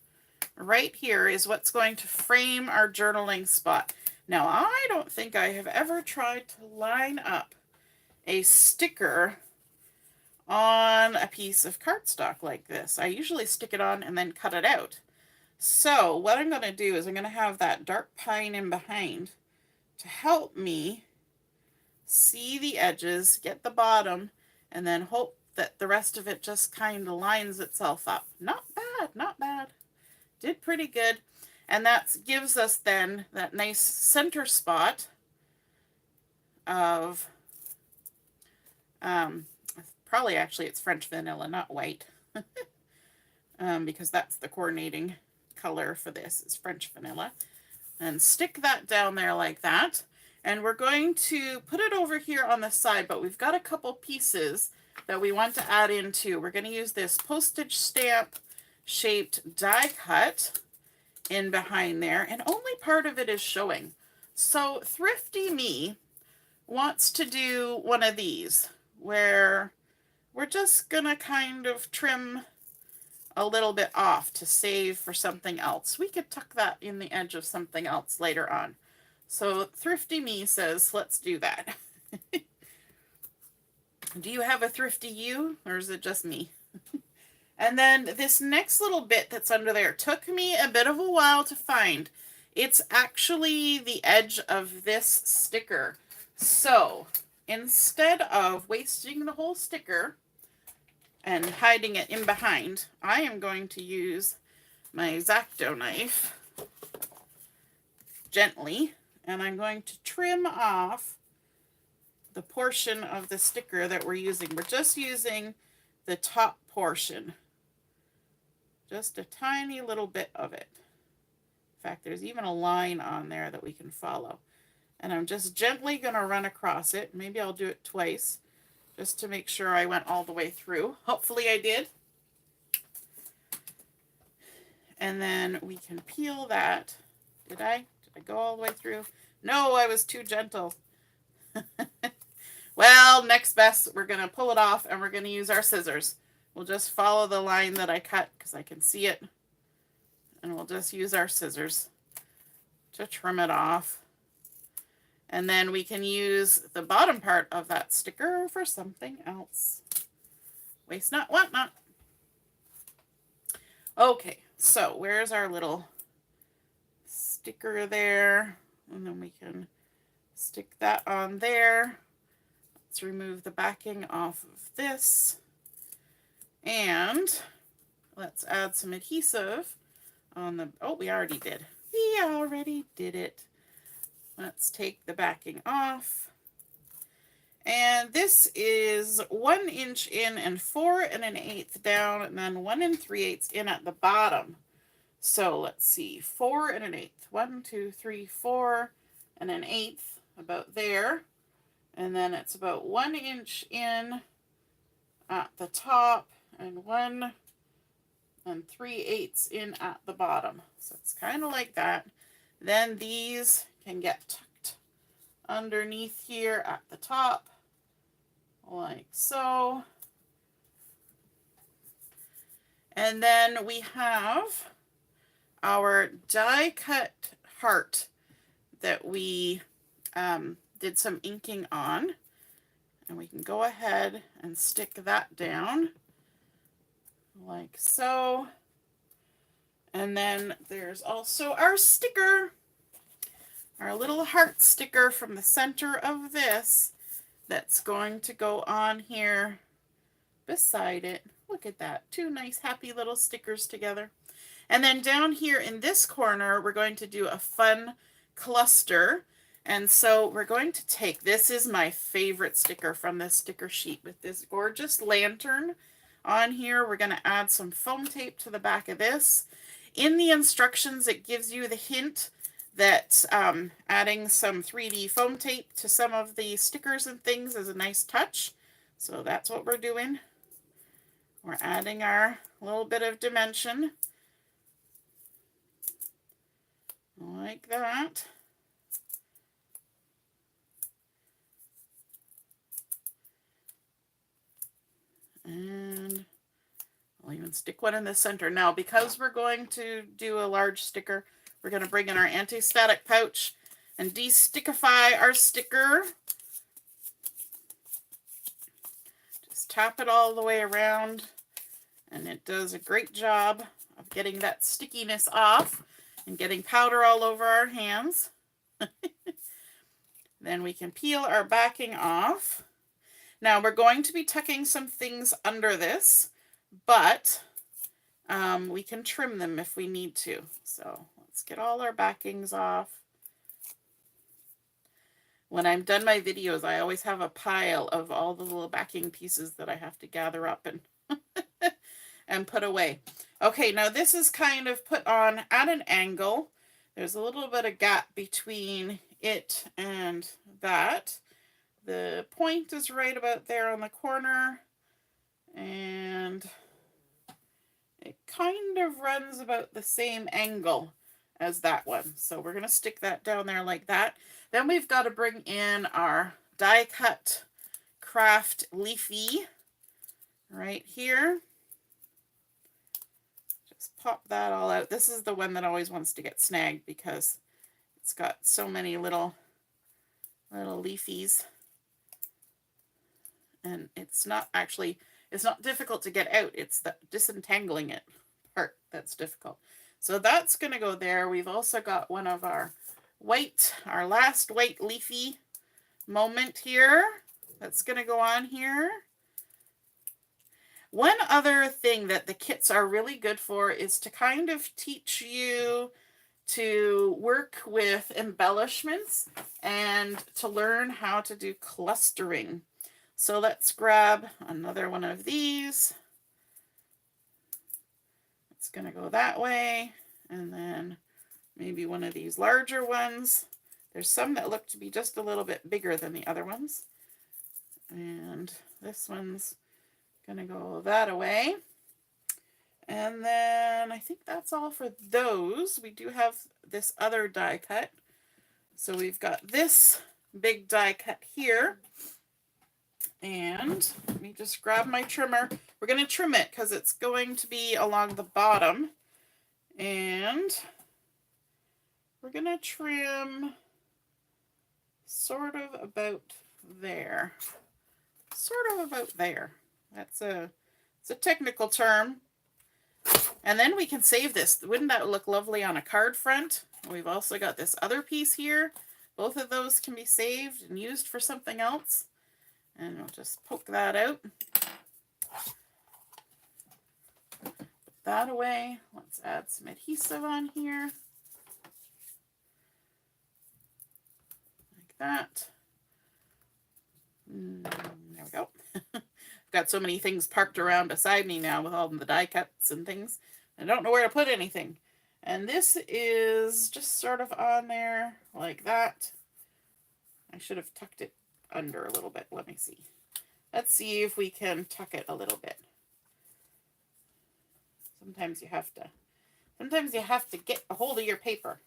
right here is what's going to frame our journaling spot. Now, I don't think I have ever tried to line up a sticker on a piece of cardstock like this. I usually stick it on and then cut it out. So what I'm going to do is I'm going to have that dark pine in behind to help me see the edges, get the bottom, and then hope that the rest of it just kind of lines itself up. Not bad, not bad. Did pretty good. And that gives us then that nice center spot of, probably actually it's French vanilla, not white. Because that's the coordinating color for this, is French vanilla. And stick that down there like that. And we're going to put it over here on the side, but we've got a couple pieces that we want to add into. We're going to use this postage stamp shaped die cut in behind there, and only part of it is showing. So Thrifty Me wants to do one of these where we're just gonna kind of trim a little bit off to save for something else. We could tuck that in the edge of something else later on. So Thrifty Me says, let's do that. Do you have a Thrifty you, or is it just me? And then this next little bit that's under there took me a bit of a while to find. It's actually the edge of this sticker. So instead of wasting the whole sticker and hiding it in behind, I am going to use my X-Acto knife gently, and I'm going to trim off the portion of the sticker that we're using. We're just using the top portion. Just a tiny little bit of it. In fact, there's even a line on there that we can follow. And I'm just gently going to run across it. Maybe I'll do it twice just to make sure I went all the way through. Hopefully I did. And then we can peel that. Did I go all the way through? No, I was too gentle. Well, next best, we're going to pull it off and we're going to use our scissors. We'll just follow the line that I cut because I can see it. And we'll just use our scissors to trim it off. And then we can use the bottom part of that sticker for something else. Waste not, want not. Okay, so where's our little sticker there? And then we can stick that on there. Let's remove the backing off of this. And let's add some adhesive on the, oh, we already did. We already did it. Let's take the backing off. And this is 1 inch in and 4 1/8 down, and then 1 3/8 in at the bottom. So let's see, 4 1/8. 1, 2, 3, 4 1/8, about there. And then it's about 1 inch in at the top and 1 3/8 in at the bottom. So it's kind of like that. Then these can get tucked underneath here at the top, like so. And then we have our die cut heart that we did some inking on. And we can go ahead and stick that down like so. And then there's also our sticker, our little heart sticker from the center of this that's going to go on here beside it. Look at that, 2 nice happy little stickers together. And then down here in this corner, we're going to do a fun cluster. And so we're going to take, this is my favorite sticker from this sticker sheet with this gorgeous lantern on here. We're going to add some foam tape to the back of this. In the instructions, it gives you the hint that adding some 3D foam tape to some of the stickers and things is a nice touch. So that's what we're doing. We're adding our little bit of dimension like that. And I'll even stick one in the center. Now, because we're going to do a large sticker, we're going to bring in our anti-static pouch and de-stickify our sticker. Just tap it all the way around, and it does a great job of getting that stickiness off and getting powder all over our hands. Then we can peel our backing off. Now we're going to be tucking some things under this, but we can trim them if we need to. So let's get all our backings off. When I'm done my videos, I always have a pile of all the little backing pieces that I have to gather up and and put away. Okay, now this is kind of put on at an angle. There's a little bit of gap between it and that. The point is right about there on the corner, and it kind of runs about the same angle as that one. So we're going to stick that down there like that. Then we've got to bring in our die cut craft leafy right here. Just pop that all out. This is the one that always wants to get snagged because it's got so many little leafies. And it's not difficult to get out. It's the disentangling it part that's difficult. So that's going to go there. We've also got one of our last white leafy moment here. That's going to go on here. One other thing that the kits are really good for is to kind of teach you to work with embellishments and to learn how to do clustering. So let's grab another one of these. It's going to go that way. And then maybe one of these larger ones. There's some that look to be just a little bit bigger than the other ones. And this one's going to go that away. And then I think that's all for those. We do have this other die cut. So we've got this big die cut here. And let me just grab my trimmer. We're going to trim it because it's going to be along the bottom. And we're going to trim sort of about there. Sort of about there. It's a technical term. And then we can save this. Wouldn't that look lovely on a card front? We've also got this other piece here. Both of those can be saved and used for something else. And we'll just poke that out. Put that away. Let's add some adhesive on here. Like that. There we go. I've got so many things parked around beside me now with all the die cuts and things. I don't know where to put anything. And this is just sort of on there like that. I should have tucked it under a little bit. Let me see. Let's see if we can tuck it a little bit. Sometimes you have to get a hold of your paper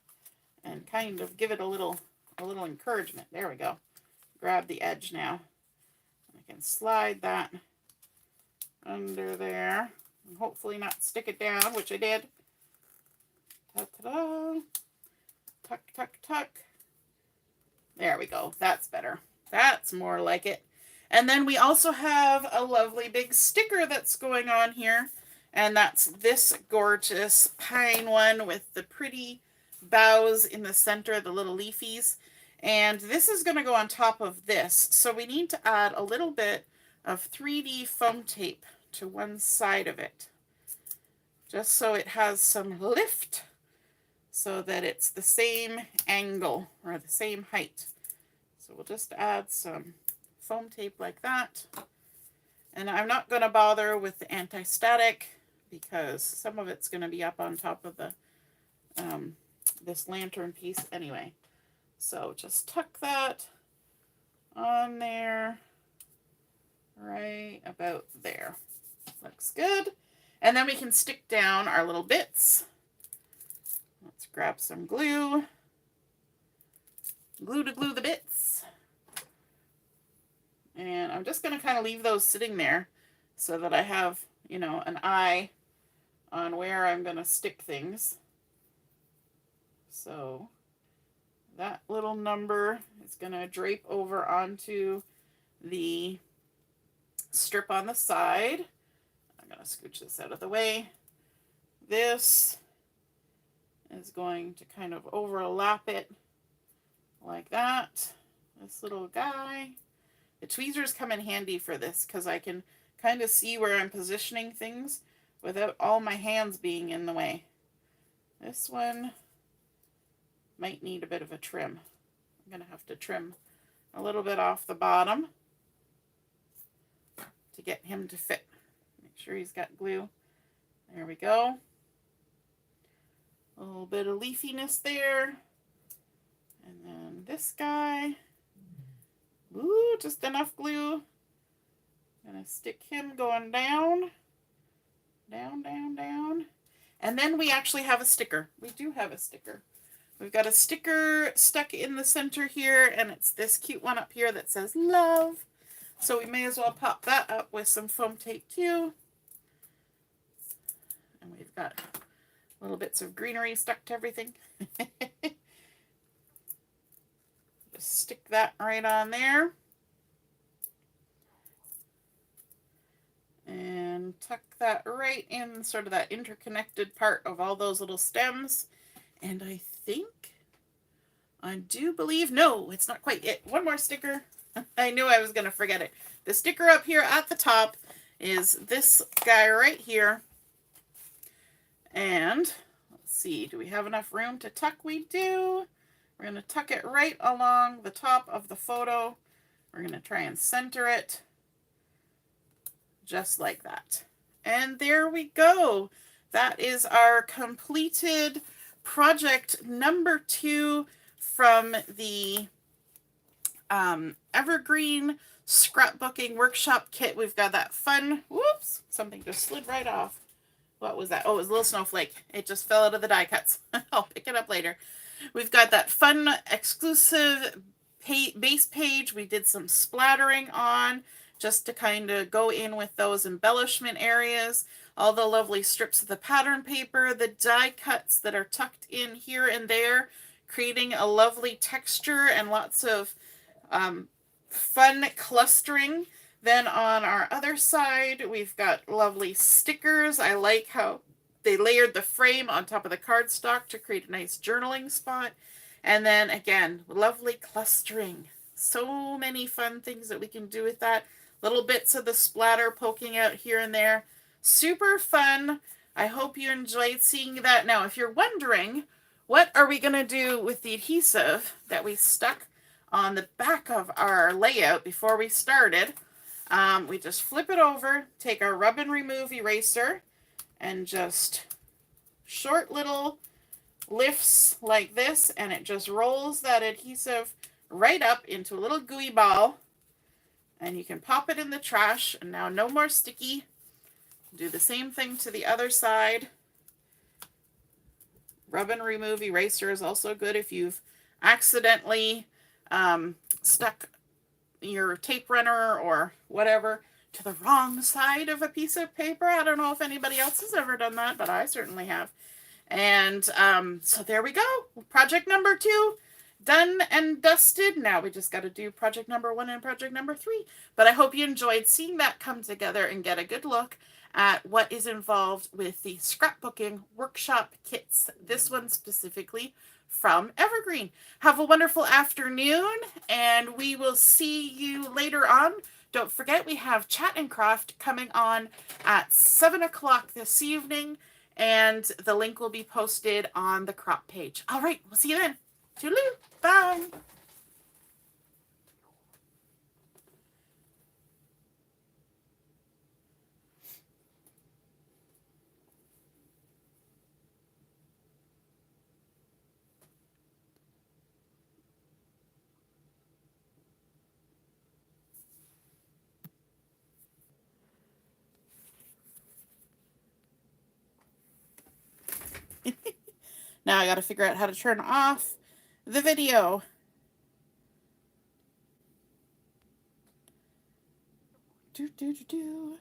and kind of give it a little encouragement. There we go. Grab the edge now. I can slide that under there and hopefully not stick it down, which I did. Ta-ta-da. Tuck, tuck, tuck. There we go. That's better. That's more like it. And then we also have a lovely big sticker that's going on here. And that's this gorgeous pine one with the pretty boughs in the center, the little leafies. And this is going to go on top of this. So we need to add a little bit of 3D foam tape to one side of it. Just so it has some lift, so that it's the same angle or the same height. So we'll just add some foam tape like that. And I'm not going to bother with the anti-static because some of it's going to be up on top of the this lantern piece anyway. So just tuck that on there, right about there. Looks good. And then we can stick down our little bits. Let's grab some glue. Glue to glue the bits. And I'm just going to kind of leave those sitting there so that I have, you know, an eye on where I'm going to stick things. So that little number is going to drape over onto the strip on the side. I'm going to scooch this out of the way. This is going to kind of overlap it like that. This little guy. The tweezers come in handy for this because I can kind of see where I'm positioning things without all my hands being in the way. This one might need a bit of a trim. I'm going to have to trim a little bit off the bottom to get him to fit. Make sure he's got glue. There we go. A little bit of leafiness there. And then this guy. Ooh, just enough glue. Gonna stick him going down. Down, down, down. And then we actually have a sticker. We do have a sticker. We've got a sticker stuck in the center here, and it's this cute one up here that says love. So we may as well pop that up with some foam tape too. And we've got little bits of greenery stuck to everything. Just stick that right on there. And tuck that right in sort of that interconnected part of all those little stems. And I do believe, no, it's not quite it. One more sticker. I knew I was going to forget it. The sticker up here at the top is this guy right here. And let's see, do we have enough room to tuck? We do. We're going to tuck it right along the top of the photo. We're going to try and center it just like that. And there we go. That is our completed project number 2 from the Evergreen Scrapbooking Workshop Kit. We've got that fun, whoops, something just slid right off. What was that? Oh, it was a little snowflake. It just fell out of the die cuts. I'll pick it up later. We've got that fun exclusive base page we did some splattering on just to kind of go in with those embellishment areas. All the lovely strips of the pattern paper, the die cuts that are tucked in here and there, creating a lovely texture and lots of fun clustering. Then on our other side, we've got lovely stickers. I like how they layered the frame on top of the cardstock to create a nice journaling spot. And then again, lovely clustering. So many fun things that we can do with that. Little bits of the splatter poking out here and there. Super fun. I hope you enjoyed seeing that. Now, if you're wondering, what are we going to do with the adhesive that we stuck on the back of our layout before we started? We just flip it over, take our rub and remove eraser, and just short little lifts like this, and it just rolls that adhesive right up into a little gooey ball. And you can pop it in the trash, and now no more sticky. Do the same thing to the other side. Rub and remove eraser is also good if you've accidentally stuck your tape runner or whatever to the wrong side of a piece of paper. I don't know if anybody else has ever done that, but I certainly have. And so there we go. Project number 2 done and dusted. Now we just got to do project number 1 and project number 3. But I hope you enjoyed seeing that come together and get a good look at what is involved with the scrapbooking workshop kits. This one specifically from Evergreen. Have a wonderful afternoon, and we will see you later on. Don't forget, we have Chat and Craft coming on at 7 o'clock this evening, and the link will be posted on the crop page. All right, we'll see you then. Toodaloo. Bye. Now I got to figure out how to turn off the video. Do, do, do, do.